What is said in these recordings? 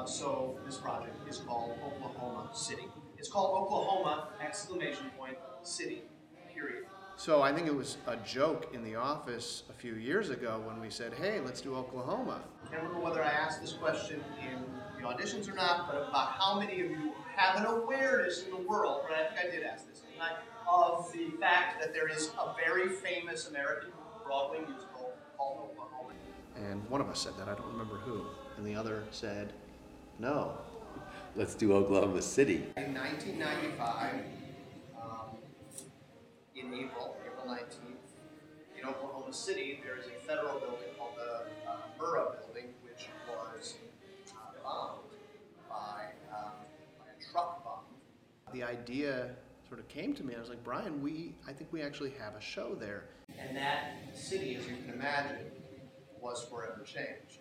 So this project is called Oklahoma City. It's called Oklahoma, exclamation point, city, period. So I think it was a joke in the office a few years ago when we said, hey, let's do Oklahoma. I can't remember whether I asked this question in the auditions or not, but about how many of you have an awareness in the world, but I think I did ask this, didn't I, of the fact that there is a very famous American Broadway musical called Oklahoma. And one of us said that, I don't remember who, and the other said, no. Let's do Oklahoma City. In 1995, in April 19th, in Oklahoma City, there is a federal building called the Murrah Building, which was bombed by a truck bomb. The idea sort of came to me. I was like, Brian, I think we actually have a show there. And that city, as you can imagine, was forever changed.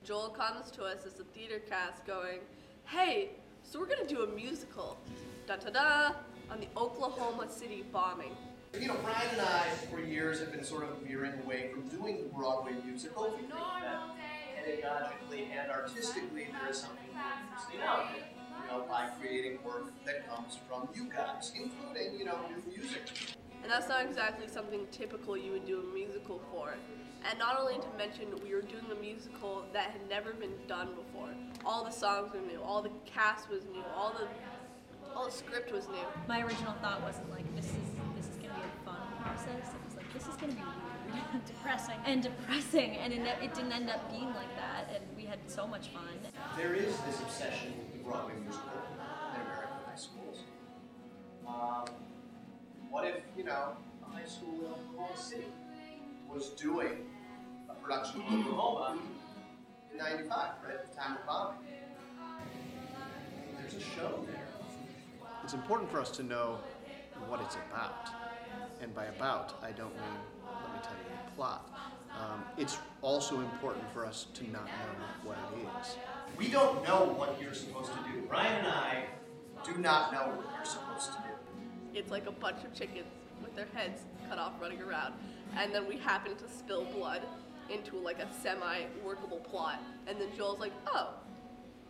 Joel comes to us as a theater cast going, hey, so we're going to do a musical, da-da-da, on the Oklahoma City bombing. You know, Brian and I, for years, have been sort of veering away from doing Broadway musicals. We think that pedagogically and artistically there is something interesting out there, you know, by creating work that comes from you guys, including, you know, new music. And that's not exactly something typical you would do a musical for. And not only to mention, we were doing a musical that had never been done before. All the songs were new, all the cast was new, all the script was new. My original thought wasn't like, this is gonna be a fun process. It was like, this is gonna be weird, depressing, and it didn't end up being like that. And we had so much fun. There is this obsession with the Broadway musical in American high schools. What if, you know, a high school in Oklahoma City was doing a production of Oklahoma in 95, right at the time of bombing? There's a show there. It's important for us to know what it's about. And by about, I don't mean, let me tell you the plot. It's also important for us to not know what it is. We don't know what you're supposed to do. Brian and I do not know what you're supposed to do. It's like a bunch of chickens with their heads cut off running around. And then we happen to spill blood into like a semi-workable plot. And then Joel's like, oh,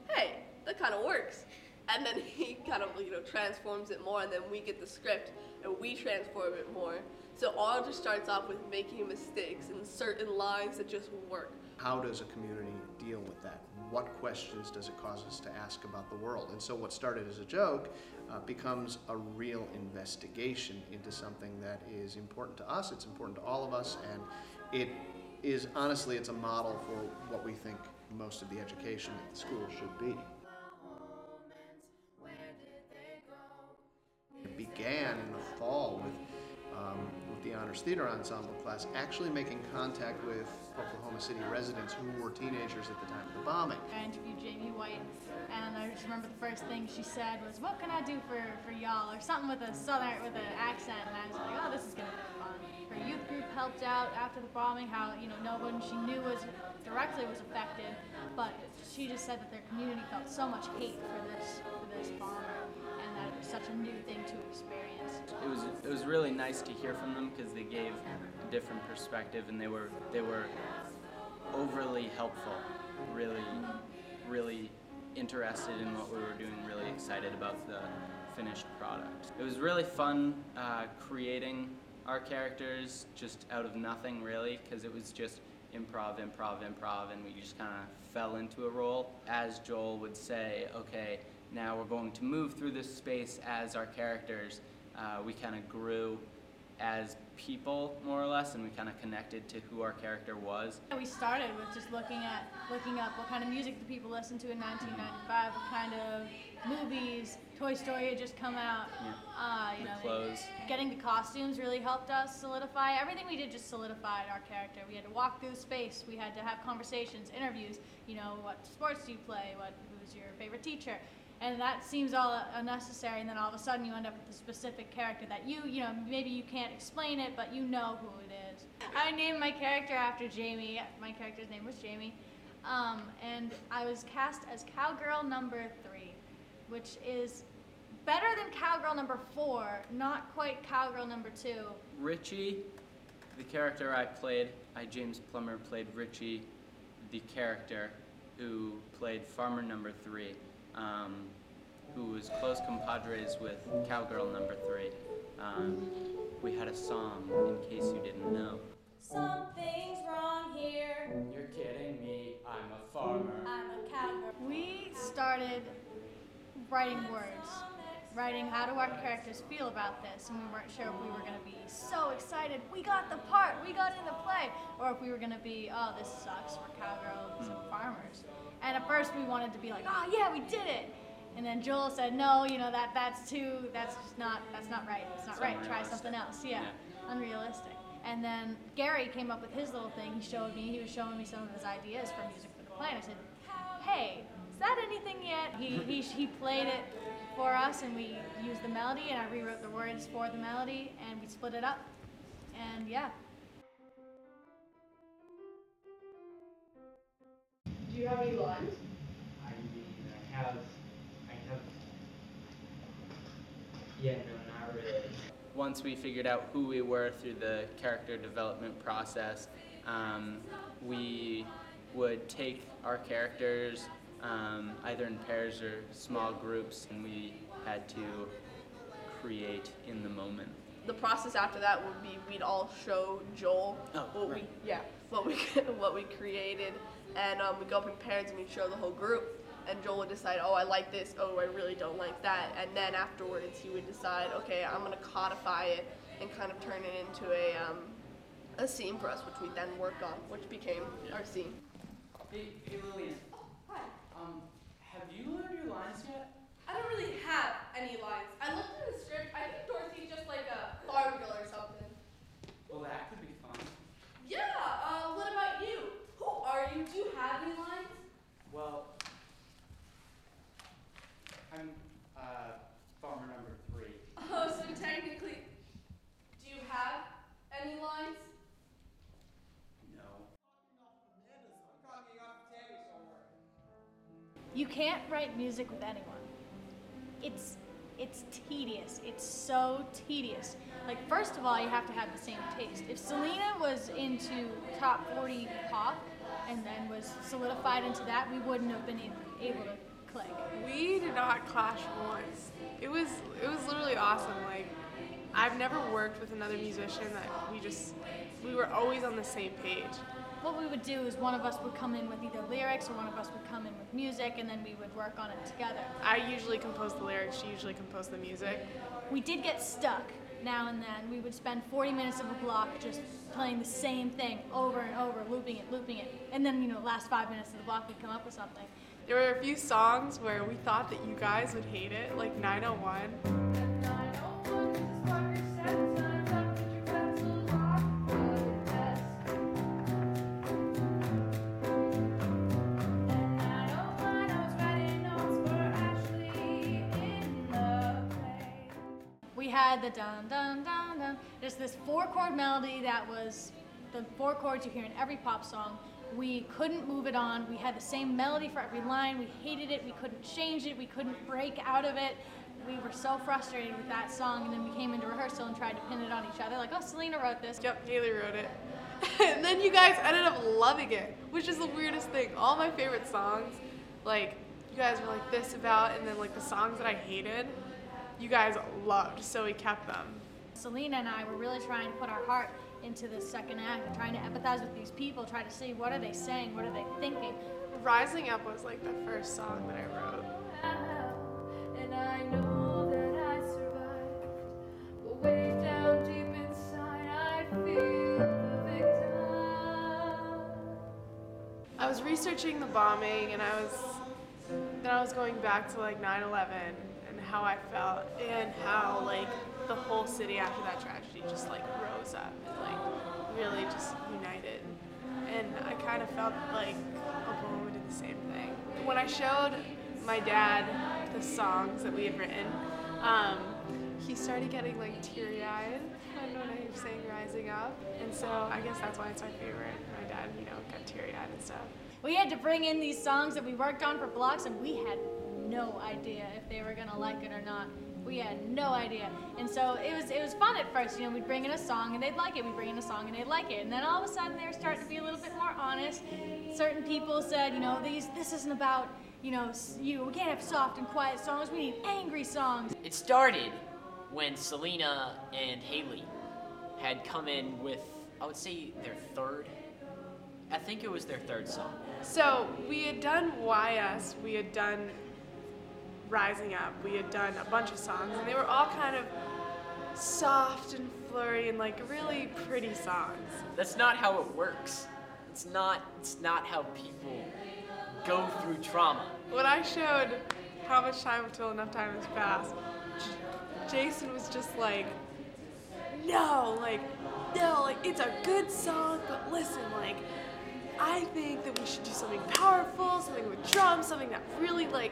hey, that kind of works. And then he kind of, you know, transforms it more, and then we get the script and we transform it more. So all just starts off with making mistakes and certain lines that just work. How does a community deal with that? What questions does it cause us to ask about the world? And so what started as a joke becomes a real investigation into something that is important to us, it's important to all of us, and it is, honestly, it's a model for what we think most of the education at the school should be. It began in the fall with the Honors Theater Ensemble class actually making contact with Oklahoma City residents who were teenagers at the time of the bombing. I interviewed Jamie White, and I just remember the first thing she said was, "What can I do for y'all?" or something with an accent, and I was like, "Oh, this is gonna be fun." Her youth group helped out after the bombing. How, you know, no one she knew was affected, but she just said that their community felt so much hate for this bomber, and that it was such a new thing to experience. It was really nice to hear from them because they gave a different perspective, and they were overly helpful, really interested in what we were doing, really excited about the finished product. It was really fun creating our characters just out of nothing, really, because it was just improv, and we just kind of fell into a role. As Joel would say, okay, now we're going to move through this space as our characters. We kind of grew as people, more or less, and we kind of connected to who our character was. We started with just looking up what kind of music the people listened to in 1995, what kind of movies. Toy Story had just come out. Yeah. You know, clothes. Getting the costumes really helped us solidify. Everything we did just solidified our character. We had to walk through space. We had to have conversations, interviews. You know, what sports do you play? Who's your favorite teacher? And that seems all unnecessary, and then all of a sudden you end up with a specific character that you know, maybe you can't explain it, but you know who it is. I named my character after Jamie. My character's name was Jamie. And I was cast as Cowgirl number 3, which is better than Cowgirl number 4, not quite Cowgirl number 2. Richie, the character I played, James Plummer played Richie, the character. who played Farmer number 3, who was close compadres with Cowgirl number 3. We had a song, in case you didn't know. Something's wrong here. You're kidding me. I'm a farmer. I'm a cowgirl. We started writing words, writing how do our characters feel about this, and we weren't sure if we were going to be so excited, we got the part, we got in the play, or if we were going to be, oh, this sucks, we're cowgirls and farmers. And at first we wanted to be like, oh yeah, we did it. And then Joel said, no, you know, that's not right. It's not right. Try something else. Yeah, unrealistic. And then Gary came up with his little thing. He was showing me some of his ideas for music for the play. And I said, hey, is that anything yet? He played it for us, and we used the melody, and I rewrote the words for the melody, and we split it up. And yeah. Do you have any lines? I have. Yeah, no, not really. Once we figured out who we were through the character development process, we would take our characters either in pairs or small groups, and we had to create in the moment. The process after that would be we'd all show Joel what we created, and we'd go up in pairs and we'd show the whole group. And Joel would decide, oh, I like this, oh, I really don't like that. And then afterwards he would decide, okay, I'm going to codify it and kind of turn it into a scene for us, which we then worked on, which became our scene. Hey Lillian. Oh, hi. Have you learned your lines yet? I don't really have any lines. I looked at the script. I think Dorothy's just like a farm girl or something. Well, that could be fun. Yeah, what about you? Who are you? Do you have any lines? Well, I'm farmer number 3. Oh, so technically, do you have any lines? No. You can't write music with anyone. It's tedious. It's so tedious. Like, first of all, you have to have the same taste. If Salyna was into top 40 pop and then was solidified into that, we wouldn't have been able to click. We did not clash once. It was literally awesome. Like, I've never worked with another musician that we were always on the same page. What we would do is one of us would come in with either lyrics or one of us would come in with music, and then we would work on it together. I usually composed the lyrics, she usually composed the music. We did get stuck now and then. We would spend 40 minutes of a block just playing the same thing over and over, looping it. And then, last 5 minutes of the block we'd come up with something. There were a few songs where we thought that you guys would hate it, like 901. We had the dun dun dun dun. Just this 4-chord melody that was the 4 chords you hear in every pop song. We couldn't move it on. We had the same melody for every line. We hated it. We couldn't change it. We couldn't break out of it. We were so frustrated with that song, and then we came into rehearsal and tried to pin it on each other, like, oh, Salyna wrote this. Yep, Haley wrote it. And then you guys ended up loving it, which is the weirdest thing. All my favorite songs, like, you guys were like this about, and then like the songs that I hated, you guys loved, so we kept them. Salyna and I were really trying to put our heart into the second act and trying to empathize with these people, try to see what are they saying, what are they thinking. Rising Up was like the first song that I wrote. And I know that I survived, but way down deep inside I feel the victim. I was researching the bombing, and then I was going back to like 9/11 and how I felt, and how like the whole city after that tragedy just like rose up and like really just united. And I kind of felt like Oklahoma did the same thing. When I showed my dad the songs that we had written, he started getting like teary-eyed when I was saying Rising Up. And so I guess that's why it's my favorite. My dad, got teary-eyed and stuff. We had to bring in these songs that we worked on for blocks, and we had no idea if they were gonna like it or not. We had no idea. And so it was fun at first. You know, we'd bring in a song and they'd like it. We'd bring in a song and they'd like it. And then all of a sudden they were starting to be a little bit more honest. Certain people said, you know, this isn't about, you know, you. We can't have soft and quiet songs. We need angry songs. It started when Salyna and Haley had come in with, I would say, their third. I think it was their third song. So we had done Why Us, we had done Rising Up, we had done a bunch of songs, and they were all kind of soft and flirty and like really pretty songs. That's not how it works. It's not how people go through trauma. When I showed How Much Time Until Enough Time Has Passed, Jason was just like, no, it's a good song, but listen, like, I think that we should do something powerful, something with drums, something that really, like,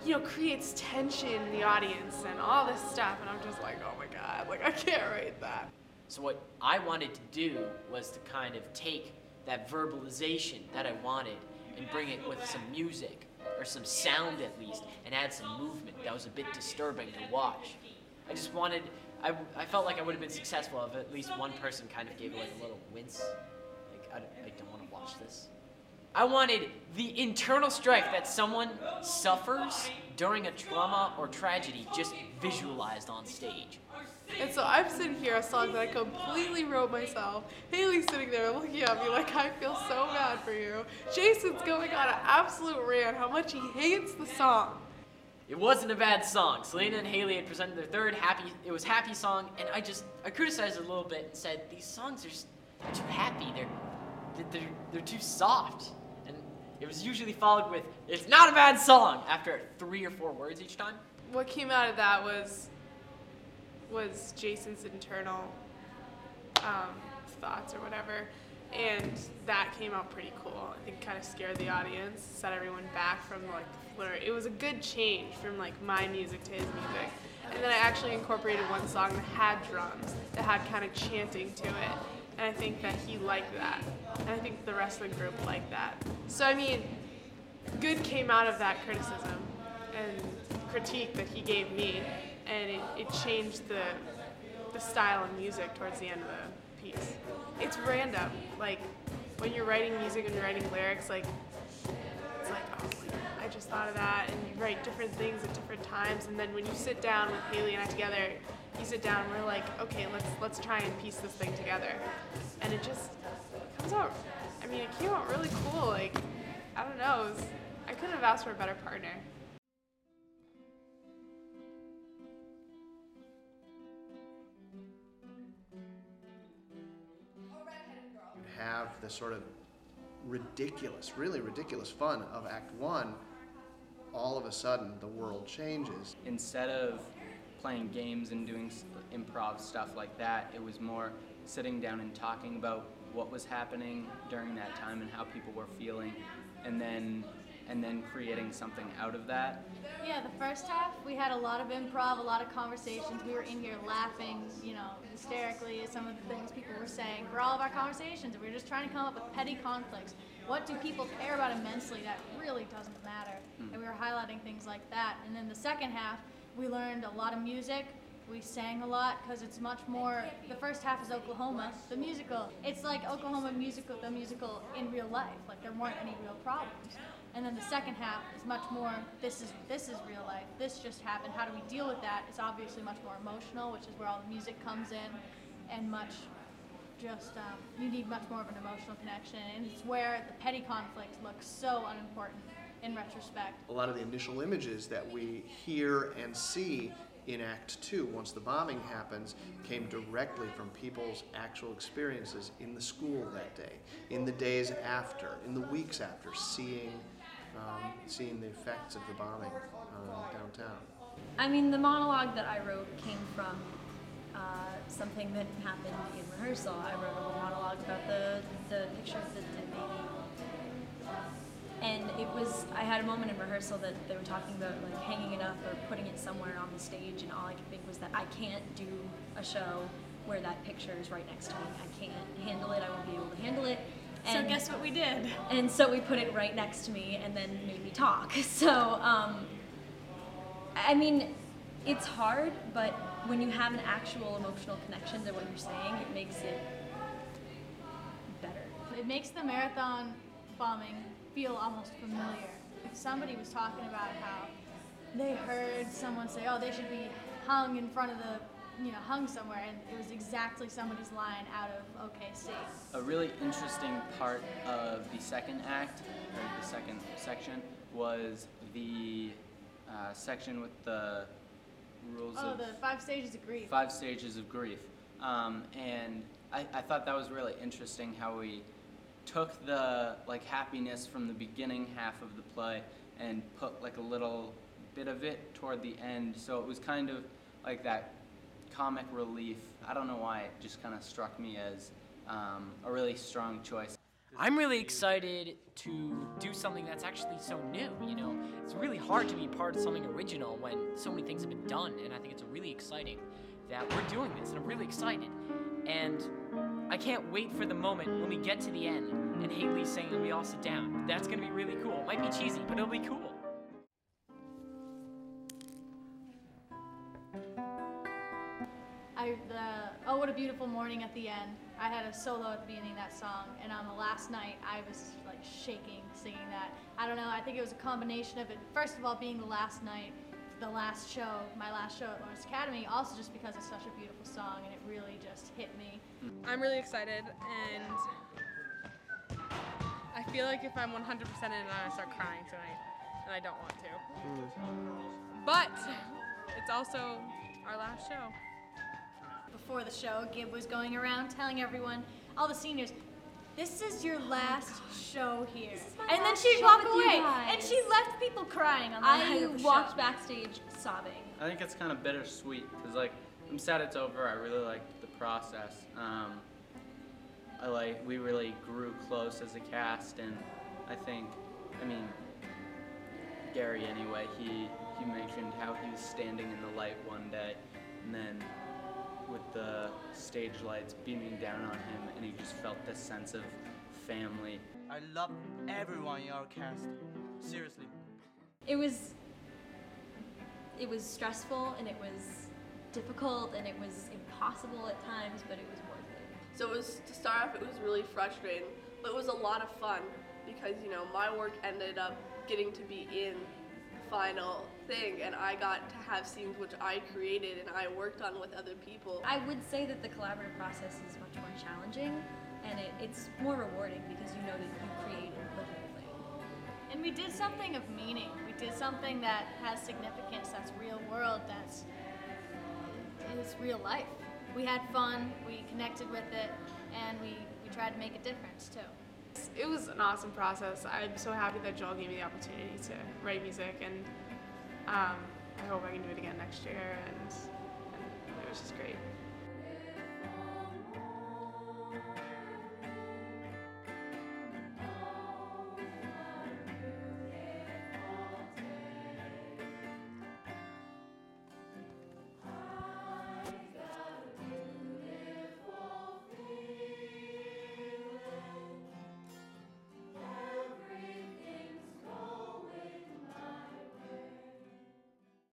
you know, creates tension in the audience and all this stuff. And I'm just like, oh my God, like, I can't write that. So what I wanted to do was to kind of take that verbalization that I wanted and bring it with some music, or some sound at least, and add some movement that was a bit disturbing to watch. I just wanted, I felt like I would have been successful if at least one person kind of gave it like a little wince. Like, I don't want to watch this. I wanted the internal strife that someone suffers during a trauma or tragedy just visualized on stage. And so I'm sitting here, a song that I completely wrote myself. Haley's sitting there looking at me like, I feel so bad for you. Jason's going on an absolute rant how much he hates the song. It wasn't a bad song. Salyna and Haley had presented their third happy song, and I criticized it a little bit and said, these songs are too happy, they're too soft. And it was usually followed with, it's not a bad song, after 3 or 4 words each time. What came out of that was Jason's internal thoughts or whatever, and that came out pretty cool. I think kind of scared the audience, set everyone back from like the flirt. It was a good change from like my music to his music. And then I actually incorporated one song that had drums, that had kind of chanting to it, and I think that he liked that, and I think the rest of the group liked that. So I mean, good came out of that criticism and critique that he gave me, and it changed the style of music towards the end of the piece. It's random, like when you're writing music and you're writing lyrics, like it's like, oh, I just thought of that, and you write different things at different times, and then when you sit down with Haley and I together, you sit down and we're like, okay, let's try and piece this thing together, and it just comes out. I mean, it came out really cool. Like, I don't know, I couldn't have asked for a better partner. Have the sort of really ridiculous fun of Act 1, all of a sudden the world changes. Instead of playing games and doing improv stuff like that, it was more sitting down and talking about what was happening during that time and how people were feeling, and then creating something out of that. Yeah, the first half, we had a lot of improv, a lot of conversations. We were in here laughing, you know, hysterically at some of the things people were saying for all of our conversations. We were just trying to come up with petty conflicts. What do people care about immensely that really doesn't matter? And we were highlighting things like that. And then the second half, we learned a lot of music. We sang a lot because it's much more, the first half is Oklahoma, the musical. It's like Oklahoma musical, the musical in real life. Like there weren't any real problems. And then the second half is much more, this is real life, this just happened, how do we deal with that? It's obviously much more emotional, which is where all the music comes in, and much just, you need much more of an emotional connection, and it's where the petty conflicts look so unimportant in retrospect. A lot of the initial images that we hear and see in Act 2, once the bombing happens, came directly from people's actual experiences in the school that day, in the days after, in the weeks after, seeing the effects of the bombing downtown. I mean, the monologue that I wrote came from something that happened in rehearsal. I wrote a little monologue about the picture of the dead baby. And it was, I had a moment in rehearsal that they were talking about like hanging it up or putting it somewhere on the stage, and all I could think was that I can't do a show where that picture is right next to me. I can't handle it, I won't be able to handle it. And so guess what we did? And so we put it right next to me and then made me talk. So, I mean, It's hard, but when you have an actual emotional connection to what you're saying, it makes it better. It makes the marathon bombing feel almost familiar. Somebody was talking about how they heard someone say, oh, they should be hung in front of the, hung somewhere, and it was exactly somebody's line out of OKC. A really interesting part of the second act, or the second section, was the section with the rules of... the 5 stages of grief. 5 stages of grief. And I thought that was really interesting how we took the happiness from the beginning half of the play and put a little bit of it toward the end, so it was kind of like that comic relief. I don't know why, it just kind of struck me as a really strong choice. I'm really excited to do something that's actually so new, It's really hard to be part of something original when so many things have been done, and I think it's really exciting that we're doing this, and I'm really excited. And I can't wait for the moment when we get to the end and Haley's singing and we all sit down. That's gonna be really cool. It might be cheesy, but it'll be cool. Oh, What a Beautiful Morning at the end. I had a solo at the beginning of that song, and on the last night, I was shaking singing that. I don't know, I think it was a combination of it, first of all, being the last night, the last show, my last show at Lawrence Academy, also just because it's such a beautiful song, and it really just hit me. I'm really excited, and I feel like if I'm 100% in, I'm gonna start crying tonight, and I don't want to. But it's also our last show. Before the show, Gib was going around telling everyone, all the seniors, this is your last show here. And then she'd walk away, and she left people crying on the night of the show. I walked backstage sobbing. I think it's kind of bittersweet, because I'm sad it's over. I really liked the process. We really grew close as a cast, and Gary anyway, he mentioned how he was standing in the light one day, and then with the stage lights beaming down on him, and he just felt this sense of family. I love everyone in our cast, seriously. It was stressful, and it was difficult, and it was impossible at times, but it was worth it. So to start off, it was really frustrating, but it was a lot of fun because, my work ended up getting to be in the final thing, and I got to have scenes which I created and I worked on with other people. I would say that the collaborative process is much more challenging, and it's more rewarding because you know that you created the whole thing. And we did something of meaning. We did something that has significance, that's real world, that's real life. We had fun, we connected with it, and we tried to make a difference too. It was an awesome process. I'm so happy that Joel gave me the opportunity to write music, and I hope I can do it again next year, and it was just great.